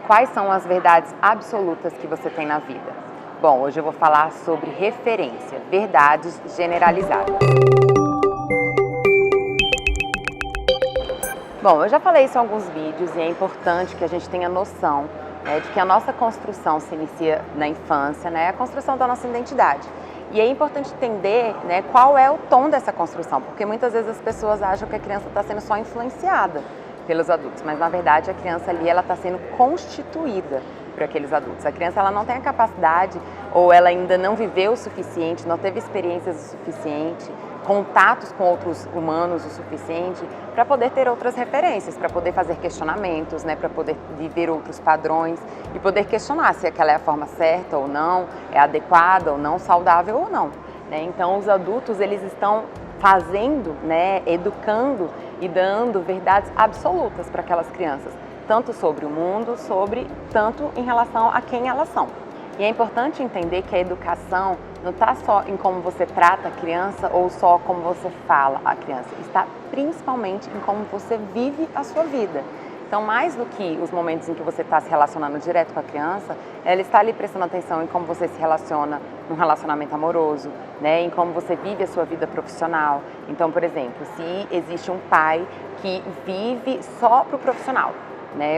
Quais são as verdades absolutas que você tem na vida? Bom, hoje eu vou falar sobre referência, verdades generalizadas. Bom, eu já falei isso em alguns vídeos e é importante que a gente tenha noção de que a nossa construção se inicia na infância, a construção da nossa identidade. E é importante entender qual é o tom dessa construção, porque muitas vezes as pessoas acham que a criança está sendo só influenciada pelos adultos, mas na verdade a criança ali ela está sendo constituída por aqueles adultos. A criança ela não tem a capacidade ou ela ainda não viveu o suficiente, não teve experiências o suficiente, contatos com outros humanos o suficiente para poder ter outras referências, para poder fazer questionamentos, para poder viver outros padrões e poder questionar se aquela é a forma certa ou não, é adequada ou não, saudável ou não. Então os adultos eles estão fazendo, educando e dando verdades absolutas para aquelas crianças, tanto sobre o mundo, tanto em relação a quem elas são. E é importante entender que a educação não está só em como você trata a criança ou só como você fala a criança, está principalmente em como você vive a sua vida. Então, mais do que os momentos em que você está se relacionando direto com a criança, ela está ali prestando atenção em como você se relaciona num relacionamento amoroso, em como você vive a sua vida profissional. Então, por exemplo, se existe um pai que vive só para o profissional,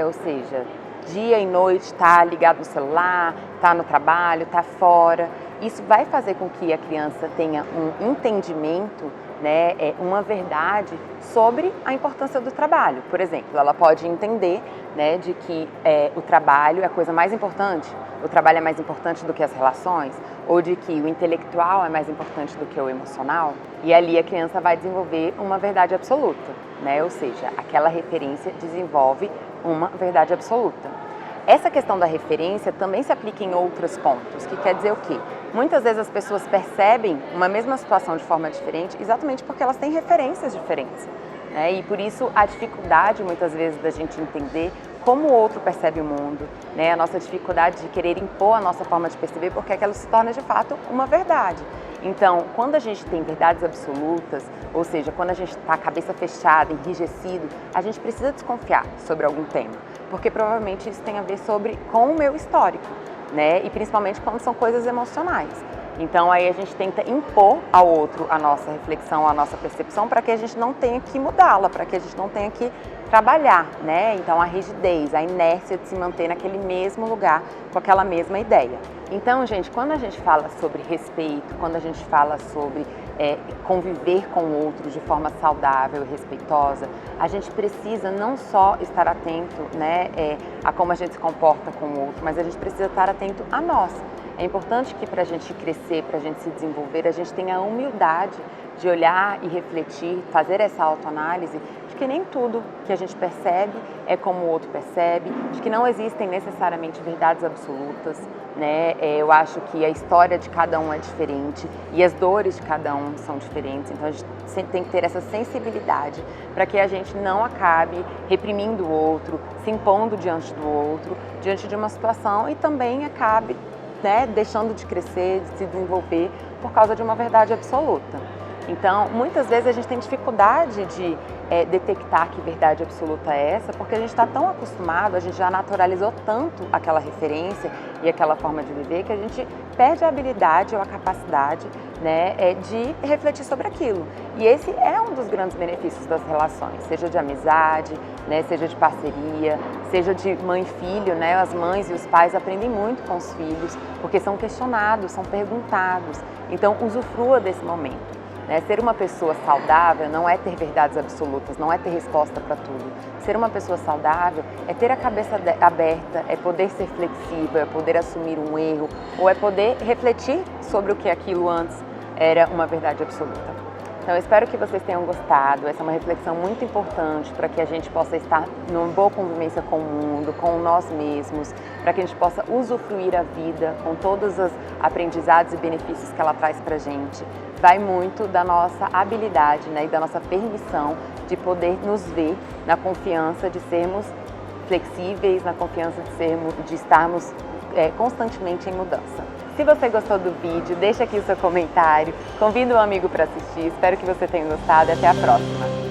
ou seja, dia e noite está ligado no celular, está no trabalho, está fora. Isso vai fazer com que a criança tenha um entendimento, uma verdade sobre a importância do trabalho. Por exemplo, ela pode entender de que o trabalho é a coisa mais importante, o trabalho é mais importante do que as relações, ou de que o intelectual é mais importante do que o emocional. E ali a criança vai desenvolver uma verdade absoluta, ou seja, aquela referência desenvolve uma verdade absoluta. Essa questão da referência também se aplica em outros pontos, que quer dizer o quê? Muitas vezes as pessoas percebem uma mesma situação de forma diferente exatamente porque elas têm referências diferentes. E por isso a dificuldade muitas vezes da gente entender como o outro percebe o mundo, a nossa dificuldade de querer impor a nossa forma de perceber porque aquilo se torna de fato uma verdade. Então, quando a gente tem verdades absolutas, ou seja, quando a gente está cabeça fechada, enrijecido, a gente precisa desconfiar sobre algum tema, porque provavelmente isso tem a ver com o meu histórico, e principalmente quando são coisas emocionais. Então aí a gente tenta impor ao outro a nossa reflexão, a nossa percepção, para que a gente não tenha que mudá-la, para que a gente não tenha que trabalhar, Então a rigidez, a inércia de se manter naquele mesmo lugar com aquela mesma ideia. Então, gente, quando a gente fala sobre respeito, quando a gente fala sobre conviver com o outro de forma saudável e respeitosa, a gente precisa não só estar atento, a como a gente se comporta com o outro, mas a gente precisa estar atento a nós. É importante que para a gente crescer, para a gente se desenvolver, a gente tenha a humildade de olhar e refletir, fazer essa autoanálise de que nem tudo que a gente percebe é como o outro percebe, de que não existem necessariamente verdades absolutas, Eu acho que a história de cada um é diferente e as dores de cada um são diferentes, então a gente sempre tem que ter essa sensibilidade para que a gente não acabe reprimindo o outro, se impondo diante do outro, diante de uma situação e também acabe deixando de crescer, de se desenvolver por causa de uma verdade absoluta. Então, muitas vezes a gente tem dificuldade de detectar que verdade absoluta é essa, porque a gente está tão acostumado, a gente já naturalizou tanto aquela referência e aquela forma de viver, que a gente perde a habilidade ou a capacidade de refletir sobre aquilo. E esse é um dos grandes benefícios das relações, seja de amizade, seja de parceria, seja de mãe e filho, As mães e os pais aprendem muito com os filhos, porque são questionados, são perguntados. Então, usufrua desse momento. Ser uma pessoa saudável não é ter verdades absolutas, não é ter resposta para tudo. Ser uma pessoa saudável é ter a cabeça aberta, é poder ser flexível, é poder assumir um erro, ou é poder refletir sobre o que aquilo antes era uma verdade absoluta. Então, eu espero que vocês tenham gostado. Essa é uma reflexão muito importante para que a gente possa estar numa boa convivência com o mundo, com nós mesmos, para que a gente possa usufruir a vida com todos os aprendizados e benefícios que ela traz para a gente. Vai muito da nossa habilidade e da nossa permissão de poder nos ver na confiança de sermos flexíveis, na confiança de estarmos constantemente em mudança. Se você gostou do vídeo, deixa aqui o seu comentário, convida um amigo para assistir, espero que você tenha gostado e até a próxima!